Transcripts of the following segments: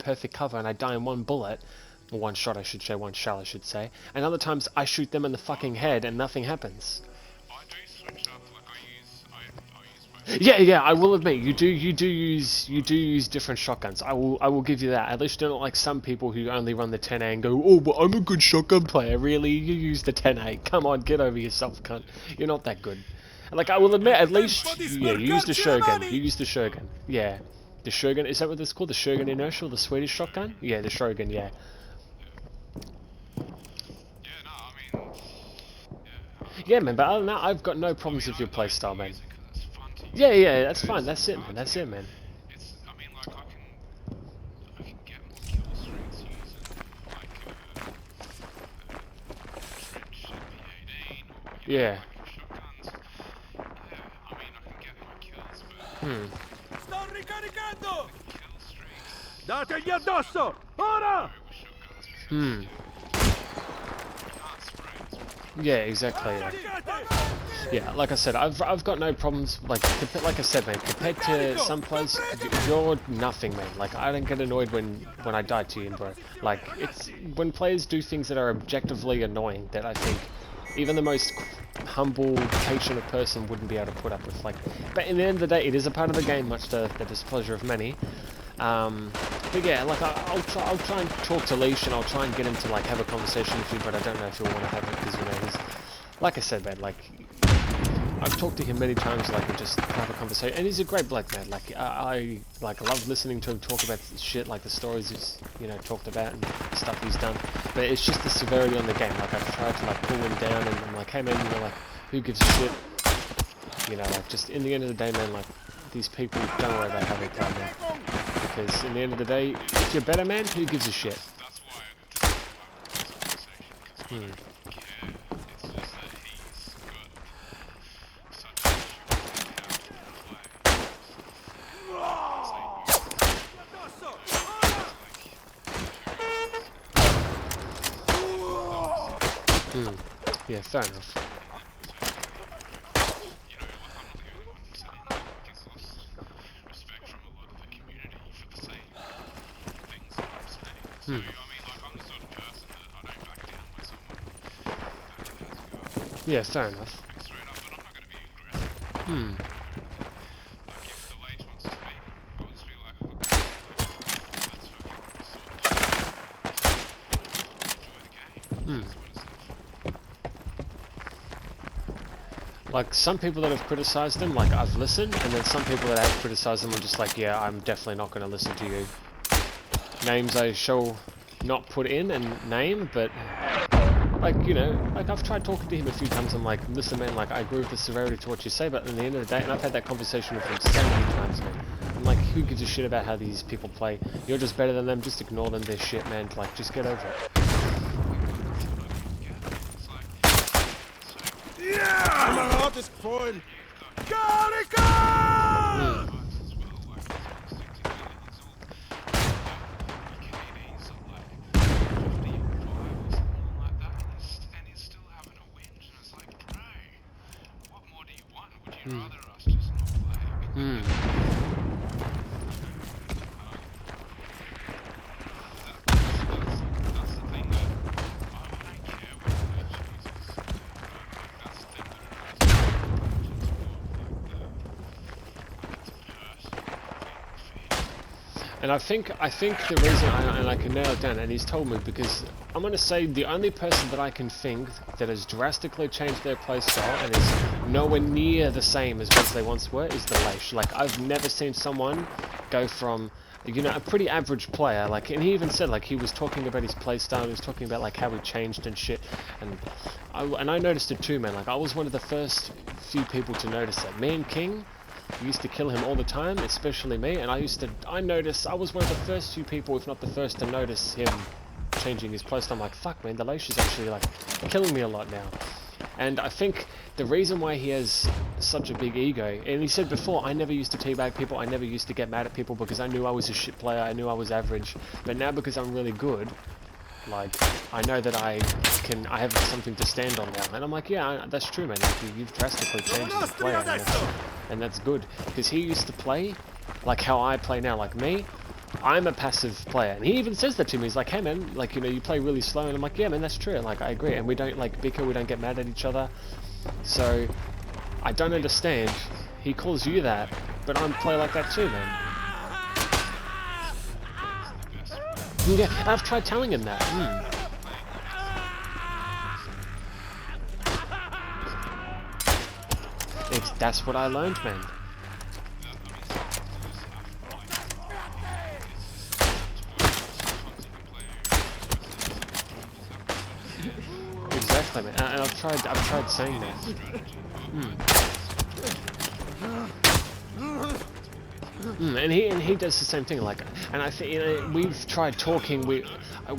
perfect cover and I die in one bullet, or one shot I should say, one shell I should say, and other times I shoot them in the fucking head and nothing happens. Yeah, I will admit you do use different shotguns. I will give you that. At least you're not like some people who only run the 10A and go, oh, but I'm a good shotgun player. Really, you use the 10A. Come on, get over yourself, cunt. You're not that good. Like I will admit, at least yeah, you use the Shogun. You use the Shogun. Yeah, the Shogun. Is that what it's called? The Shogun Inertial, the Swedish shotgun? Yeah, the Shogun. Yeah. Yeah, man. But other than that, I've got no problems with your playstyle, man. Yeah, that's fine. That's it, man. That's it, man. Yeah. Sto ricaricando! Dategli addosso! Ora! Yeah, exactly. Yeah, like I said, I've got no problems. Like I said, man, compared to some players, you're nothing, man. Like I don't get annoyed when I die to you, bro. Like it's when players do things that are objectively annoying that I think even the most humble, patient person wouldn't be able to put up with. Like, but in the end of the day, it is a part of the game, much to the displeasure of many. But yeah, like I'll try and talk to Leash and I'll try and get him to like have a conversation with you, but I don't know if he'll want to have it because you know he's, like I said, man, like I've talked to him many times, like, and just have a conversation, and he's a great bloke, man. Like I love listening to him talk about shit, like the stories he's talked about and stuff he's done. But it's just the severity on the game. Like I've tried to like pull him down, and I'm like, hey man, like who gives a shit? Like just in the end of the day, man, like these people don't worry about how they play, man. Because in the end of the day, if you're better, man, who gives a shit? Yeah, fair enough. Yeah, fair enough. Like, some people that have criticised him, like, I've listened, and then some people that have criticised him are just like, yeah, I'm definitely not going to listen to you. Names I shall not put in and name, but, like, like, I've tried talking to him a few times, I'm like, listen, man, like, I agree with the severity to what you say, but at the end of the day, and I've had that conversation with him so many times, man. I'm like, who gives a shit about how these people play? You're just better than them, just ignore them, their shit, man, like, just get over it. Yeah! My heart is full. Caricano! And I think the reason, and I can nail it down, and he's told me, because I'm going to say the only person that I can think that has drastically changed their playstyle and is nowhere near the same as what they once were is the Leish. Like, I've never seen someone go from, a pretty average player, like, and he even said, like, he was talking about his playstyle, he was talking about, like, how he changed and shit, and I noticed it too, man. Like, I was one of the first few people to notice that. Me and King, we used to kill him all the time, especially me, and I was one of the first few people, if not the first, to notice him changing his playstyle. I'm like, fuck man, the Leish is actually like killing me a lot now. And I think the reason why he has such a big ego, and he said before, I never used to teabag people, I never used to get mad at people because I knew I was a shit player, I knew I was average, but now because I'm really good, like, I know that I have something to stand on now. And I'm like, yeah, that's true, man. Like, you've drastically changed as a player, and that's good. Because he used to play like how I play now. Like me, I'm a passive player, and he even says that to me. He's like, hey man, like, you know, you play really slow, and I'm like, yeah man, that's true, like, I agree, and we don't like bicker, we don't get mad at each other, so I don't understand. He calls you that, but I'm play like that too, man. Yeah, I've tried telling him that. That's what I learned, man. Exactly, man. And I've tried saying that. And he does the same thing, like, and I think, you know, we've tried talking,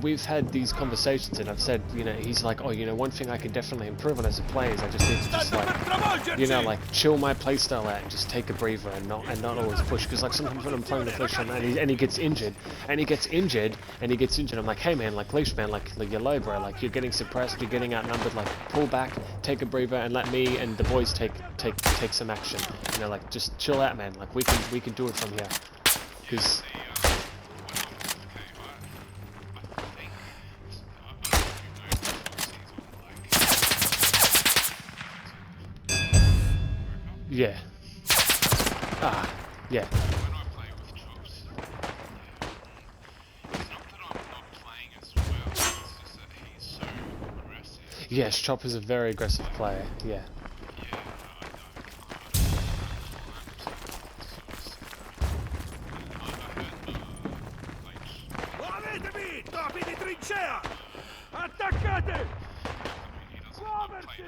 we've had these conversations, and I've said, you know, he's like, oh, you know, one thing I can definitely improve on as a player is I just need to just, like, you know, like, chill my playstyle out and just take a breather and not always push, because like sometimes when I'm playing with Leash and he gets injured, I'm like, hey man, like, Leash man, like you're low, bro, like you're getting suppressed, you're getting outnumbered, like pull back, take a breather, and let me and the boys take some action, you know, like just chill out, man, like we can do it from here, because yeah. Yeah. Yes, Chopper's a very aggressive player, yeah. Muovetevi, topi di trincea! Attaccate! Muoversi!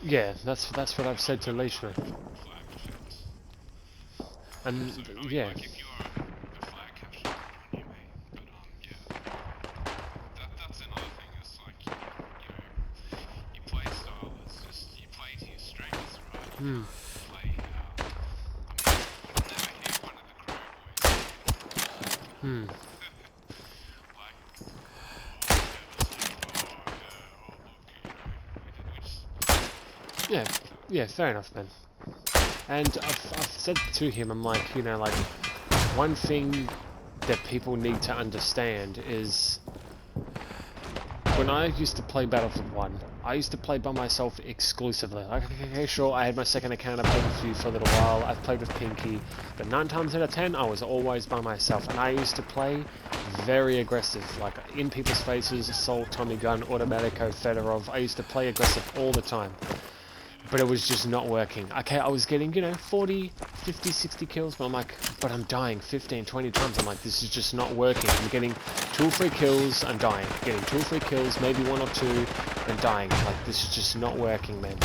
Yeah, that's what I've said to Leishman. And yeah. Yeah, fair enough, man. And I've said to him, I'm like, you know, like, one thing that people need to understand is, when I used to play Battlefield 1, I used to play by myself exclusively. Like, okay, sure, I had my second account, I played with you for a little while, I've played with Pinky, but 9 times out of 10, I was always by myself, and I used to play very aggressive, like, in people's faces, assault, Tommy gun, automatico, Fedorov. I used to play aggressive all the time. But it was just not working. Okay, I was getting, you know, 40, 50, 60 kills, but I'm like, but I'm dying 15, 20 times. I'm like, this is just not working. I'm getting 2 or 3 kills, I'm dying. Getting 2 or 3 kills, maybe 1 or 2, and dying. Like, this is just not working, man.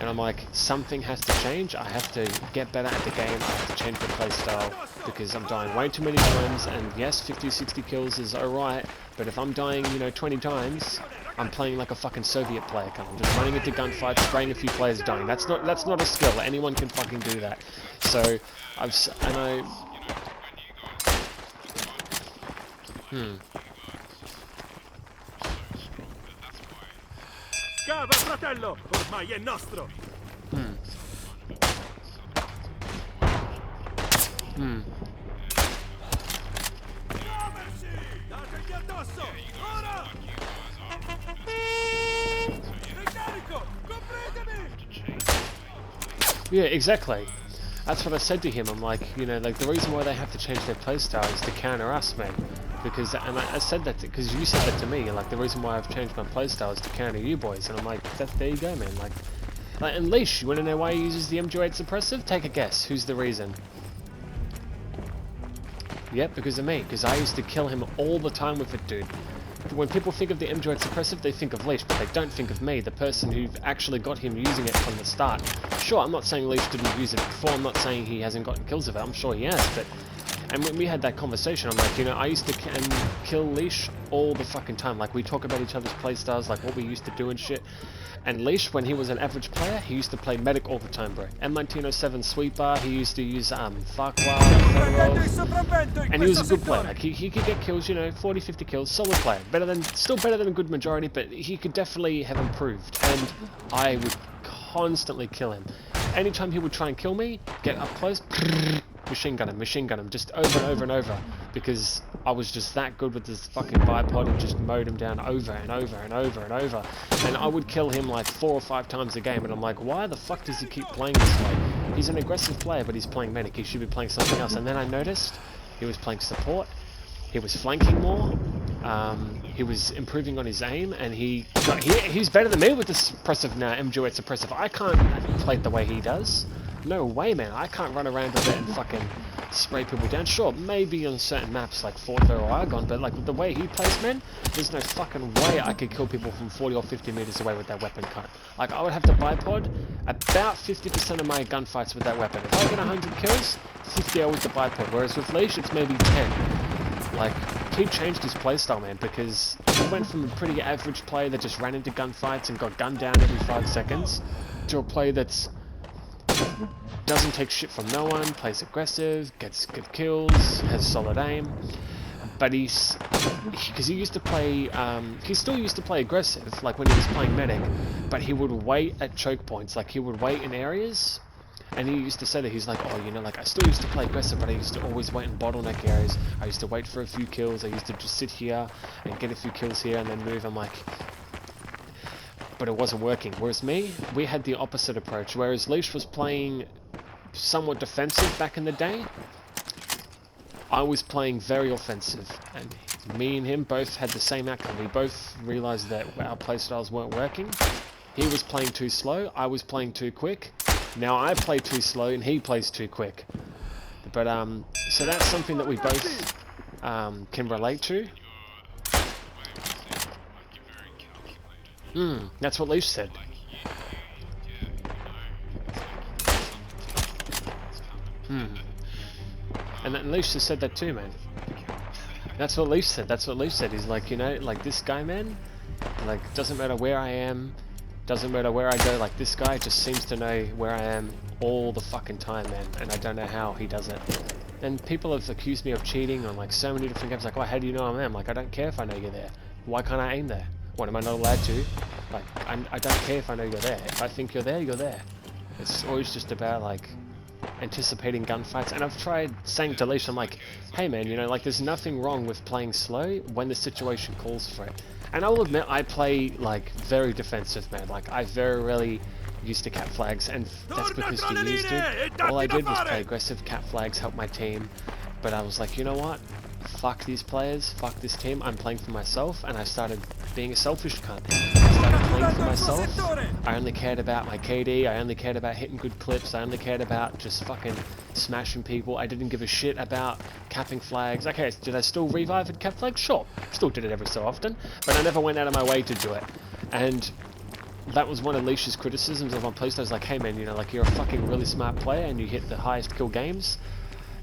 And I'm like, something has to change. I have to get better at the game. I have to change my playstyle, because I'm dying way too many times. And yes, 50, 60 kills is alright, but if I'm dying, you know, 20 times, I'm playing like a fucking Soviet player. I'm just running into gunfights, spraying a few players, dying. That's not a skill. Anyone can fucking do that. So Scava, fratello! Ormai è nostro! Muoversi! Dategli addosso! Ora! Ricarico! Copritemi! yeah, exactly. That's what I said to him. I'm like, you know, like, the reason why they have to change their playstyle is to counter us, man. Because, and I said that because you said that to me. Like, the reason why I've changed my playstyle is to counter you boys. And I'm like, there you go, man. Like, and Leash, you want to know why he uses the MG8 suppressive? Take a guess. Who's the reason? Yep, because of me. Because I used to kill him all the time with it, dude. When people think of the MG8 suppressive, they think of Leash, but they don't think of me, the person who actually got him using it from the start. Sure, I'm not saying Leash didn't use it before, I'm not saying he hasn't gotten kills with it, I'm sure he has, but And when we had that conversation, I'm like, you know, I used to kill Leash all the fucking time. Like, we talk about each other's playstyles, like what we used to do and shit. And Leash, when he was an average player, he used to play medic all the time, bro. M1907 sweeper, he used to use Farquhar, and he was a good player. Like, he could get kills, you know, 40, 50 kills, solid player. Still better than a good majority, but he could definitely have improved. And I would constantly kill him. Anytime he would try and kill me, get up close, machine gun him, just over and over and over, because I was just that good with this fucking bipod and just mowed him down over and over and over and over. And I would kill him like 4 or 5 times a game, and I'm like, why the fuck does he keep playing this way? He's an aggressive player, but he's playing medic. He should be playing something else. And then I noticed he was playing support, he was flanking more, he was improving on his aim, and he's better than me with this suppressive now, M-Duet suppressive. I can't play it the way he does. No way, man. I can't run around with it and fucking spray people down. Sure, maybe on certain maps like Fort Fair or Argonne, but like the way he plays, man, there's no fucking way I could kill people from 40 or 50 meters away with that weapon cut. Like, I would have to bipod about 50% of my gunfights with that weapon. If I get 100 kills, 50 are with the bipod, whereas with Leash, it's maybe 10. Like, he changed his playstyle, man, because he went from a pretty average player that just ran into gunfights and got gunned down every 5 seconds to a player that's doesn't take shit from no one, plays aggressive, gets good kills, has solid aim. But because he used to play, he still used to play aggressive, like when he was playing medic, but he would wait at choke points, like he would wait in areas, and he used to say that he's like, oh, you know, like I still used to play aggressive, but I used to always wait in bottleneck areas. I used to wait for a few kills, I used to just sit here and get a few kills here and then move. I'm like, but it wasn't working. Whereas me, we had the opposite approach. Whereas Leash was playing somewhat defensive back in the day, I was playing very offensive, and me and him both had the same outcome. We both realized that our playstyles weren't working. He was playing too slow, I was playing too quick. Now I play too slow and he plays too quick. But so that's something that we both can relate to. That's what Leash said. And Leash has said that too, man. That's what Leash said. That's what Leash said. He's like, you know, like this guy, man, like doesn't matter where I am, doesn't matter where I go, like this guy just seems to know where I am all the fucking time, man, and I don't know how he does it. And people have accused me of cheating on like so many different games, like, oh, how do you know I'm there? I'm like, I don't care if I know you're there. Why can't I aim there? What, am I not allowed to? Like, I don't care if I know you're there. If I think you're there, you're there. It's always just about like anticipating gunfights. And I've tried saying to Leash, I'm like, hey man, you know, like there's nothing wrong with playing slow when the situation calls for it. And I will admit, I play like very defensive, man. Like I very rarely used to cap flags, and that's because you used to. All I did was play aggressive, cap flags, help my team. But I was like, you know what? Fuck these players, fuck this team, I'm playing for myself, and I started being a selfish cunt. I started playing for myself, I only cared about my KD, I only cared about hitting good clips, I only cared about just fucking smashing people. I didn't give a shit about capping flags. Okay, did I still revive and cap flags? Sure, still did it every so often, but I never went out of my way to do it. And that was one of Leash's criticisms of my playstyle. I was like, hey man, you know, like you're a fucking really smart player and you hit the highest kill games,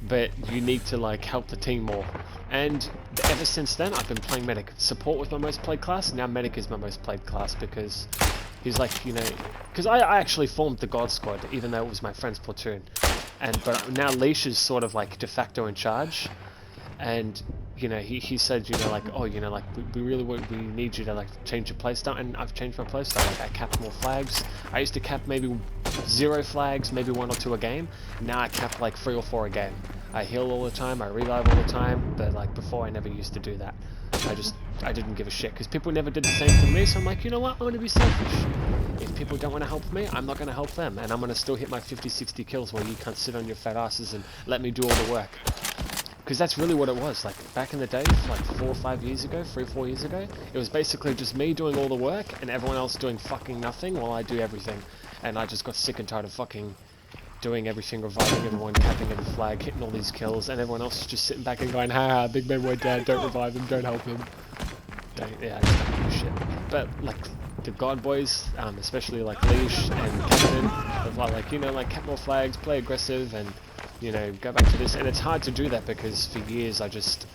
but you need to like help the team more. And ever since then I've been playing medic. Support was my most played class, now medic is my most played class, because he's like, you know, because I actually formed the God Squad even though it was my friend's platoon, but now Leash is sort of like de facto in charge. And you know, he said, you know, like, oh, you know, like we need you to like change your playstyle, and I've changed my playstyle. Like I capped more flags. I used to cap maybe 0 flags, maybe 1 or 2 a game. Now I cap like 3 or 4 a game. I heal all the time, I revive all the time, but like before I never used to do that. I didn't give a shit, because people never did the same to me, so I'm like, you know what, I'm gonna be selfish. If people don't want to help me, I'm not gonna help them, and I'm gonna still hit my 50-60 kills while you can't sit on your fat asses and let me do all the work. Because that's really what it was. Like back in the day, like 4 or 5 years ago, 3 or 4 years ago, it was basically just me doing all the work and everyone else doing fucking nothing while I do everything. And I just got sick and tired of fucking doing everything, reviving everyone, capping every flag, hitting all these kills, and everyone else is just sitting back and going, ha, big man went down, don't revive him, don't help him. Yeah, I just don't give a shit. But like the God boys, especially like Leash and Captain, like, you know, like cap more flags, play aggressive, and You know, go back to this, and it's hard to do that because for years I just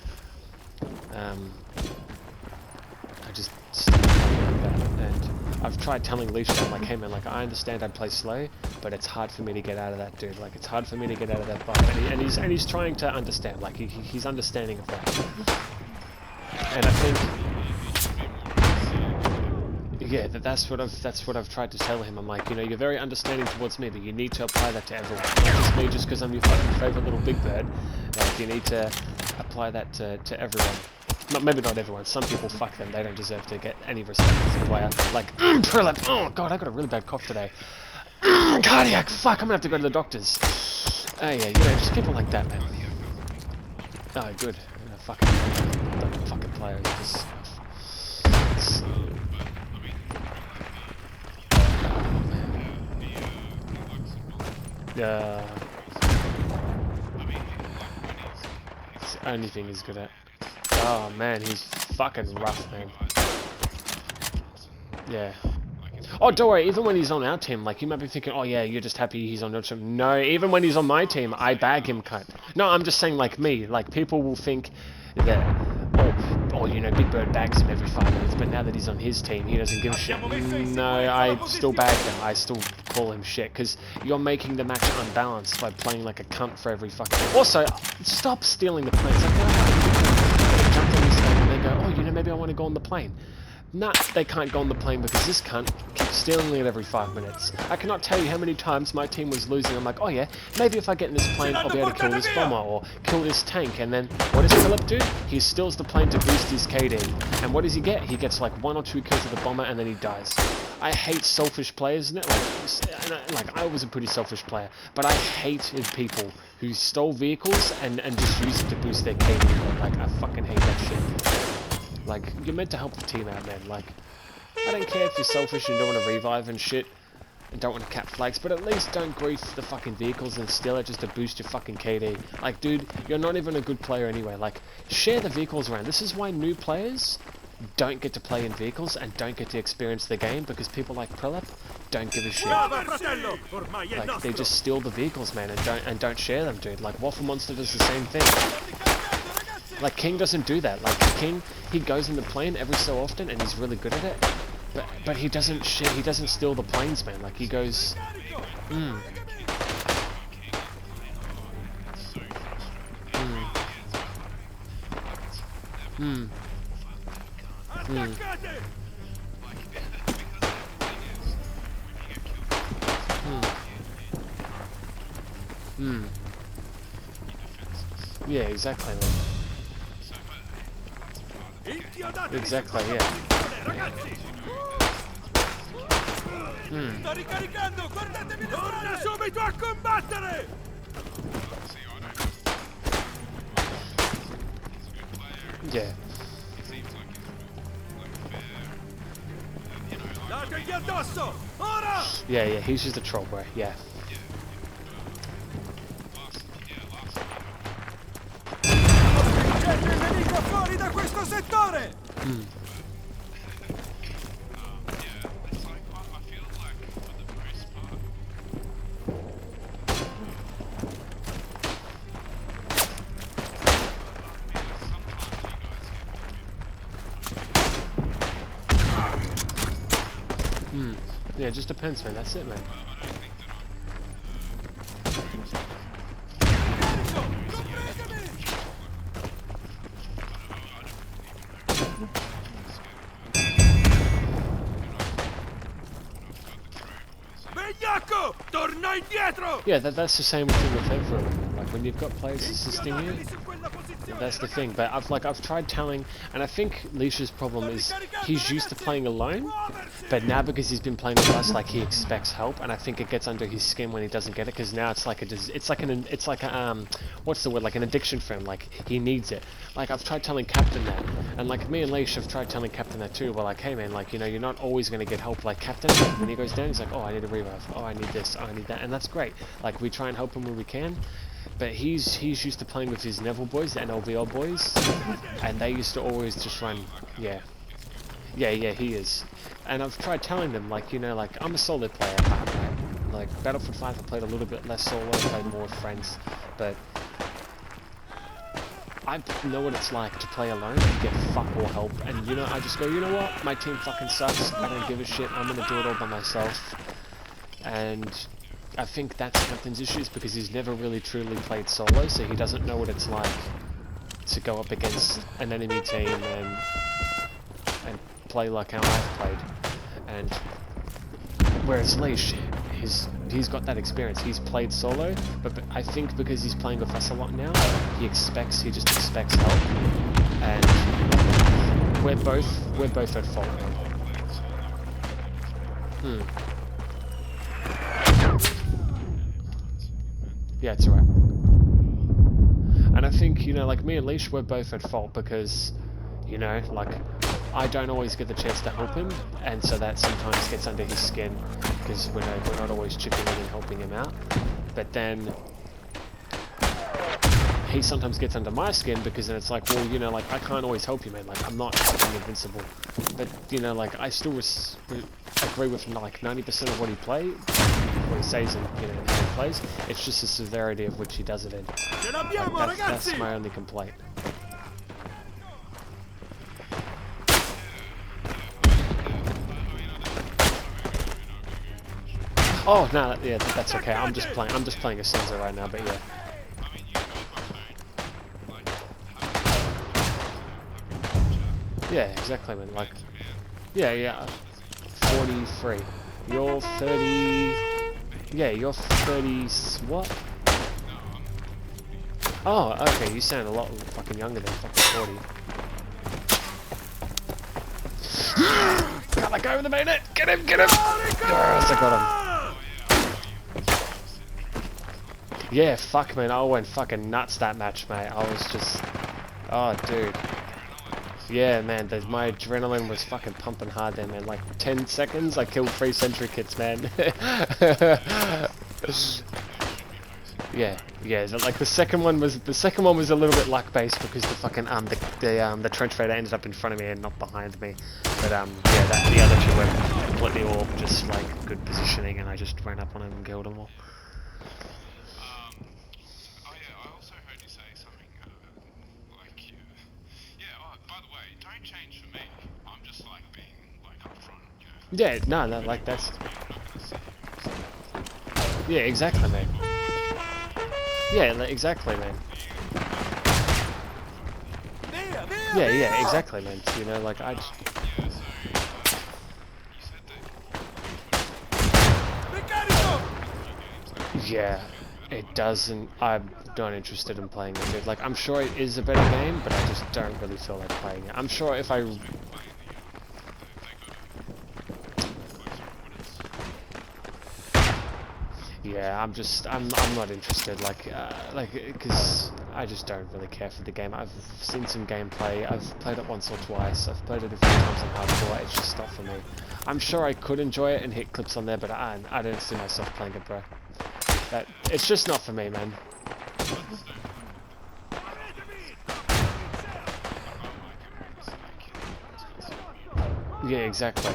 stuck like that, and I've tried telling Leisha, I'm like, hey man, like I understand I play slow, but it's hard for me to get out of that, dude. Like it's hard for me to get out of that bump, and he's trying to understand, like he's understanding of that, and I think. Yeah, that's what I've tried to tell him. I'm like, you know, you're very understanding towards me, but you need to apply that to everyone. Not just me, just because I'm your fucking favourite little big bird. Like, you need to apply that to everyone. Maybe not everyone. Some people, fuck them. They don't deserve to get any respect as a player. Like, Prelip. Oh god, I got a really bad cough today. Cardiac. Fuck, I'm gonna have to go to the doctors. Oh yeah, you know, just people like that, man. Oh, good. Fucking players. Just. Yeah. It's the only thing he's good at. Oh man, he's fucking rough, man. Yeah. Oh, don't worry, even when he's on our team, like, you might be thinking, oh yeah, you're just happy he's on your team. No, even when he's on my team, I bag him, cunt. No, I'm just saying, like, me. Like, people will think that, oh, you know, Big Bird bags him every 5 minutes, but now that he's on his team, he doesn't give a shit. No, I still bag him. I still call him shit, because you're making the match unbalanced by playing like a cunt for every fucking... Also, stop stealing the planes. Like, jump on this thing and they go, oh, you know, maybe I want to go on the plane. Nah, they can't go on the plane because this cunt keeps stealing it every 5 minutes. I cannot tell you how many times my team was losing. I'm like, oh yeah, maybe if I get in this plane, I'll be able to kill this bomber or kill this tank. And then, what does Philip do? He steals the plane to boost his KD. And what does he get? He gets like 1 or 2 kills with the bomber and then he dies. I hate selfish players, isn't it? Like I was a pretty selfish player, but I hated people who stole vehicles and just used it to boost their KD. Like, I fucking hate that shit. Like, you're meant to help the team out, man. Like, I don't care if you're selfish and don't want to revive and shit, and don't want to cap flags, but at least don't grief the fucking vehicles and steal it just to boost your fucking KD. Like, dude, you're not even a good player anyway. Like, share the vehicles around. This is why new players don't get to play in vehicles and don't get to experience the game, because people like Prelip don't give a shit. Like, they just steal the vehicles, man, and don't share them, dude. Like, Waffle Monster does the same thing. Like, King doesn't do that. Like, King, he goes in the plane every so often, and he's really good at it. But he doesn't share, he doesn't steal the planes, man. Like, he goes, Yeah, exactly, man. Exactly, yeah. Sto ricaricando, guardatemi le torna subito a combattere! Yeah. Dategli addosso! Ora! Yeah, he's just a troll, bro. Yeah. Siete il nemico fuori da questo settore! Yeah, it just depends, man. That's it, man. Begliacco! Torna indietro! Yeah, that's the same thing with everyone. Like, when you've got players assisting you, that's the thing. But I've tried telling, and I think Leisha's problem is he's used to playing alone, but now because he's been playing with us, like, he expects help, and I think it gets under his skin when he doesn't get it, because now it's like what's the word, like an addiction for him. Like, he needs it. Like, I've tried telling Captain that, and like me and Leisha have tried telling Captain that too. We're like, hey man, like, you know, you're not always going to get help. Like, Captain, when he goes down, he's like, oh, I need a revive, oh, I need this, oh, I need that, and that's great. Like, we try and help him when we can. But he's used to playing with his Neville boys, the NLVL boys, and they used to always just run, yeah, he is. And I've tried telling them, like, you know, like, I'm a solid player, right? like Battlefield 5 I played a little bit less solo, played more with friends, but I know what it's like to play alone and get fuck all help, and you know, I just go, you know what, my team fucking sucks, I don't give a shit, I'm gonna do it all by myself. And I think that's Hampton's issues, because he's never really truly played solo, so he doesn't know what it's like to go up against an enemy team and play like how I've played. And whereas Leash, he's got that experience. He's played solo, but I think because he's playing with us a lot now, he just expects help. And we're both at fault now. Yeah, it's alright. And I think, you know, like me and Leash, we're both at fault because, you know, like, I don't always get the chance to help him, and so that sometimes gets under his skin, because we're not always chipping in and helping him out. But then he sometimes gets under my skin, because then it's like, well, you know, like, I can't always help you, man. Like, I'm not fucking invincible. But, you know, like, I still agree with, like, 90% of what he says and, you know, how he plays. It's just the severity of which he does it in. Like, that's my only complaint. Oh no, yeah, that's okay. I'm just playing Isonzo right now, but yeah. Yeah, exactly, man. Like, yeah. 43. You're 30. Yeah, you're 30. What? Oh, okay. You sound a lot fucking younger than fucking 40. Can't let go of the main net. Get him! Yes, I got him. Yeah, fuck, man. I went fucking nuts that match, mate. I was just... Oh, dude. Yeah, man, my adrenaline was fucking pumping hard there, man. Like, 10 seconds, I killed 3 sentry kits, man. Yeah, like the second one was a little bit luck-based, because the fucking, the trench raider ended up in front of me and not behind me. But, yeah, the other two were completely all just, like, good positioning, and I just ran up on him and killed them all. Yeah, no, like that's... Yeah, exactly, man. Yeah, exactly, man. Yeah, exactly, man. You know, like, I just... Yeah, it doesn't... I'm not interested in playing it, dude. Like, I'm sure it is a better game, but I just don't really feel like playing it. I'm sure if I... Yeah, I'm not interested, because I just don't really care for the game. I've seen some gameplay, I've played it once or twice, I've played it a few times on hardcore, it's just not for me. I'm sure I could enjoy it and hit clips on there, but I don't see myself playing it, bro. It's just not for me, man. Yeah, exactly.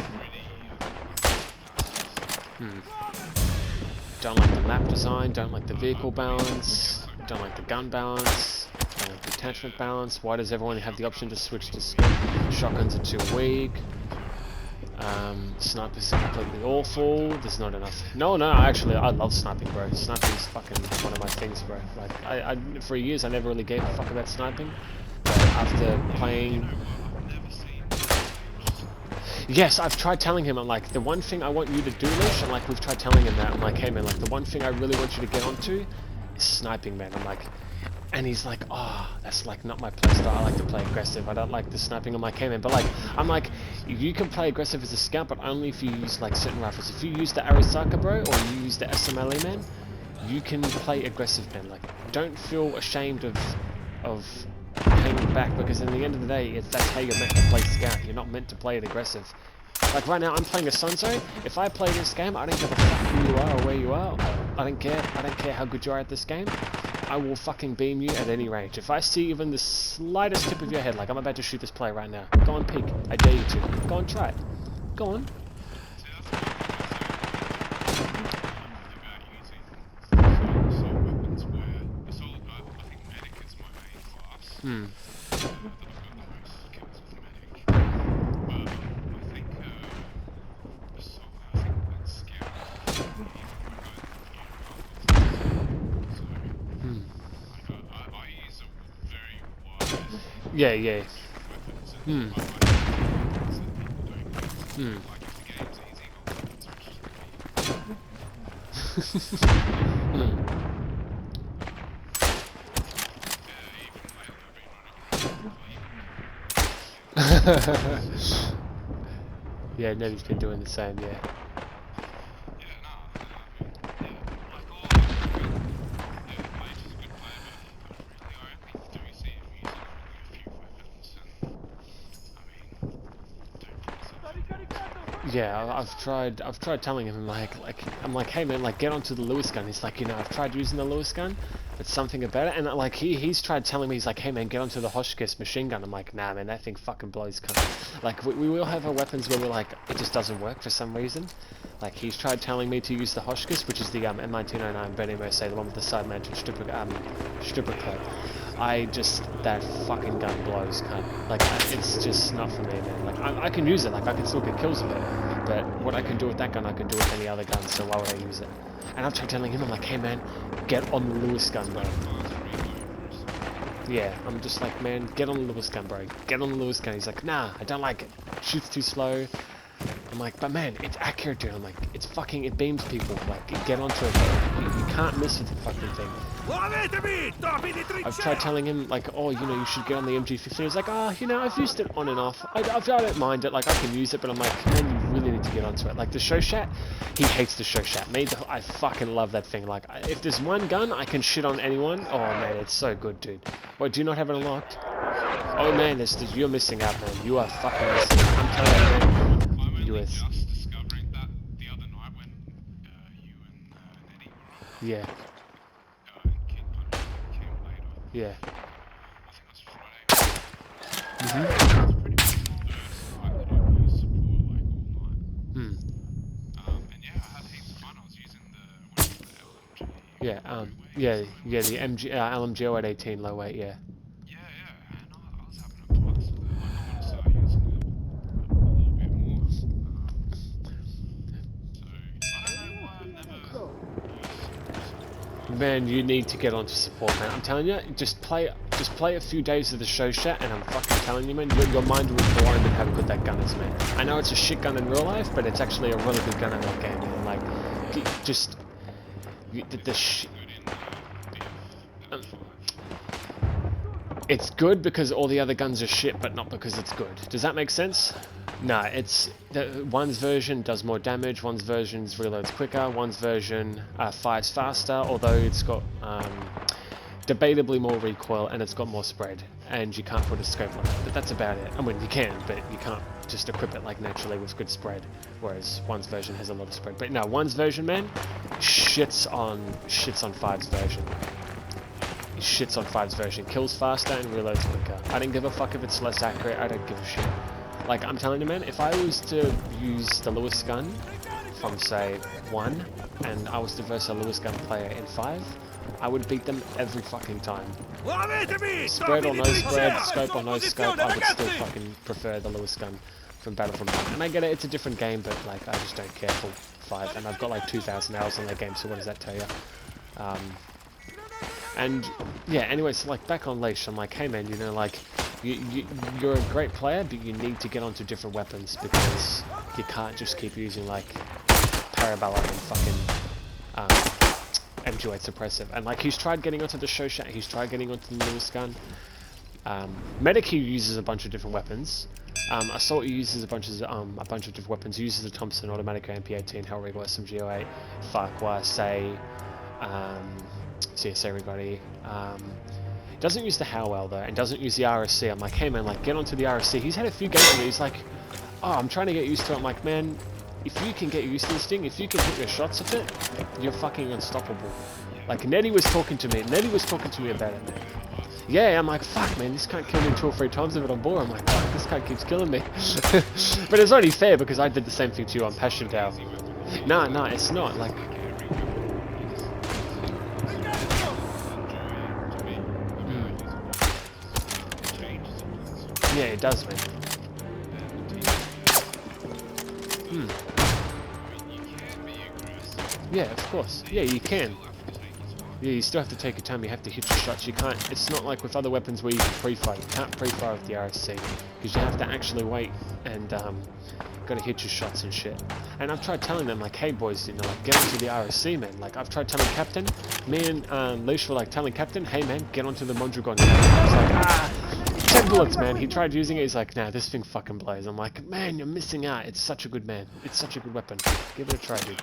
Don't like the map design, don't like the vehicle balance, don't like the gun balance, don't like the attachment balance. Why does everyone have the option to switch to scope? Shotguns are too weak. Snipers are completely awful. There's not enough. No, actually, I love sniping, bro. Sniping is fucking one of my things, bro. Like, for years, I never really gave a fuck about sniping. But after playing... Yes, I've tried telling him, I'm like, the one thing I want you to do, Lish, and like, we've tried telling him that, I'm like, hey man, like, the one thing I really want you to get onto is sniping, man. I'm like, and he's like, oh, that's like not my playstyle, I like to play aggressive, I don't like the sniping. I'm like, hey man, but like, I'm like, you can play aggressive as a scout, but only if you use like certain rifles. If you use the Arisaka, bro, or you use the SMLE, man, you can play aggressive, man. Like, don't feel ashamed of hanging back, because in the end of the day, that's how you're meant to play scout. You're not meant to play it aggressive. Like right now, I'm playing Isonzo. If I play this game, I don't give a fuck who you are or where you are. I don't care. I don't care how good you are at this game. I will fucking beam you at any range. If I see even the slightest tip of your head, like I'm about to shoot this player right now, go on peek. I dare you to. Go on, try it. Go on. Hmm. Yeah, yeah. Hmm. Hmm. Hmm. Yeah, Nevy's been doing the same, yeah. Yeah, I've tried telling him I'm like, hey man, like get onto the Lewis gun. He's like, you know, I've tried using the Lewis gun, but something about it, and like he's tried telling me, he's like, hey man, get onto the Hotchkiss machine gun. I'm like, nah man, that thing fucking blows cunt. Like we will have our weapons where we're like, it just doesn't work for some reason. Like he's tried telling me to use the Hotchkiss, which is the M1909 Benny Mercer, the one with the side-mounted stripper clip. That fucking gun blows, cunt. Like, it's just not for me, man. Like, I can use it, like, I can still get kills with it. But what I can do with that gun, I can do with any other gun, so why would I use it? And I've tried telling him, I'm like, hey man, get on the Lewis gun, bro. Yeah, I'm just like, man, get on the Lewis gun, bro. Get on the Lewis gun. He's like, nah, I don't like it. Shoots too slow. I'm like, but man, it's accurate, dude. I'm like, it beams people. Like, get onto it, bro. You can't miss with the fucking thing. I've tried telling him, like, oh, you know, you should get on the MG50. He's like, oh, you know, I've used it on and off. I don't mind it. Like, I can use it, but I'm like, man, you really need to get onto it. Like, the show shat, he hates the show shat. I fucking love that thing. Like, if there's one gun I can shit on anyone, oh, man, it's so good, dude. What, do you not have it unlocked? Oh, man, you're missing out, man. You are fucking missing out. I'm telling you, man. US. Just discovering that the other night when you and Nettie were on. Yeah. And Kid came later. Yeah. I think it was Friday. Mhm. It's pretty much the first night that I was support like all night. Hmm. And yeah, I had heaps of fun. I was using the Yeah. Yeah. The MG LMG 0818 low weight. Yeah. yeah, and I was having a blast with it. Like I'm gonna start using it a little bit more. So I don't know why I've never used support. Man, you need to get onto support, man. I'm telling you, just play a few days of the show chat, and I'm fucking telling you, man, your mind will be blown at how good that gun is, man. I know it's a shit gun in real life, but it's actually a really good gun in that game, man. Like, just the shit. It's good because all the other guns are shit, but not because it's good. Does that make sense? No, one's version does more damage, one's version reloads quicker, one's version fires faster, although it's got debatably more recoil and it's got more spread, and you can't put a scope on it, but that's about it. I mean, you can, but you can't just equip it like naturally with good spread, whereas one's version has a lot of spread. But no, one's version, man, shits on 5's version. Shits on 5's version, kills faster and reloads quicker. I don't give a fuck if it's less accurate, I don't give a shit. Like, I'm telling you, man, if I was to use the Lewis gun from, say, 1, and I was to verse a Lewis gun player in 5, I would beat them every fucking time. Spread or no spread, scope or no scope, I would still fucking prefer the Lewis gun from Battlefront 1. And I get it, it's a different game, but, like, I just don't care for 5. And I've got, like, 2,000 hours on that game, so what does that tell you? And yeah, anyway, so like back on Leash, I'm like, hey man, you know, like you're a great player, but you need to get onto different weapons because you can't just keep using like Parabellum and fucking MG8 suppressive. And like he's tried getting onto the show shat, he's tried getting onto the Lewis gun. Medikey uses a bunch of different weapons. Assault uses a bunch of different weapons. He uses a Thompson automatic MP18, Hellrigger SMG08, Farquhar, Say. CSA everybody. Doesn't use the Howell though, and doesn't use the RSC. I'm like, hey man, like get onto the RSC. He's had a few games where he's like, oh, I'm trying to get used to it. I'm like, man, if you can get used to this thing, if you can hit your shots with it, you're fucking unstoppable. Like Nettie was talking to me about it, man. Yeah, I'm like, fuck man, this can't kill me 2 or 3 times of it on board. I'm like, fuck, this guy keeps killing me. But it's only fair because I did the same thing to you on Passion Cow. Nah, it's not. Like, Yeah, it does, man. Hmm. I mean, you can be aggressive. Yeah, of course. Yeah, you can. You have to take your time. Yeah, you still have to take your time. You have to hit your shots. You can't. It's not like with other weapons where you can pre-fire. You can't pre-fire with the RSC because you have to actually wait and gotta hit your shots and shit. And I've tried telling them like, hey boys, you know, like get onto the RSC, man. Like I've tried telling Captain. Me and Leash were like telling Captain, hey man, get onto the Mondragon. I was like, 10 bullets, man. He tried using it. He's like, nah, this thing fucking blows. I'm like, man, you're missing out. It's such a good man. It's such a good weapon. Give it a try, dude.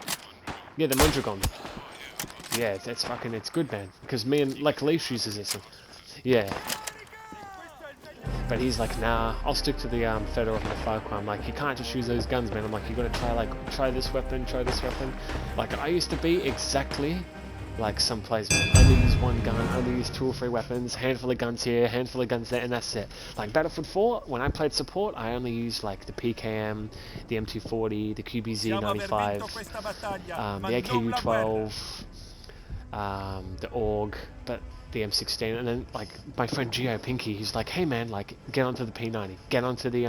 Yeah, the Mondragon. Yeah, it's fucking, it's good, man. Because me and, like, Leash uses this. Yeah. But he's like, nah, I'll stick to the Fedor and the Falcon. I'm like, you can't just use those guns, man. I'm like, you gotta try, like, try this weapon, try this weapon. Like, I used to be exactly like some players, man. Only use one gun, only use 2 or 3 weapons, handful of guns here, handful of guns there, and that's it. Like Battlefield 4, when I played support, I only used like the PKM, the M240, the QBZ95, the AKU-12, the AUG, but the M16, and then like my friend Geo Pinky, he's like, hey man, like get onto the P90, get onto the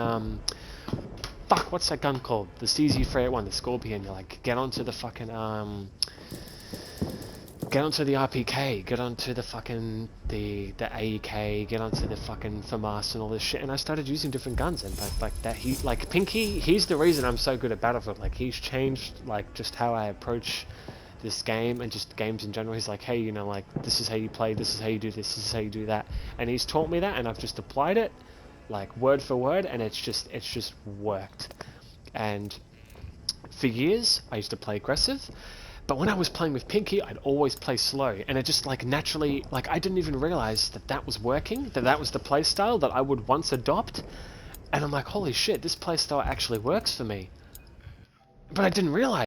fuck, what's that gun called? The CZ381, the Scorpion. You're like, get onto the fucking get onto the RPK, get onto the fucking the AEK, get onto the fucking FAMAS and all this shit, and I started using different guns, and like that, he, like Pinky, he's the reason I'm so good at Battlefield. Like he's changed like just how I approach this game and just games in general. He's like, hey, you know, like this is how you play, this is how you do this is how you do that, and he's taught me that, and I've just applied it like word for word, and it's just worked. And for years I used to play aggressive, but when I was playing with Pinky, I'd always play slow, and it just like naturally, like I didn't even realize that that was working, that was the playstyle that I would once adopt, and I'm like, holy shit, this playstyle actually works for me. But I didn't realize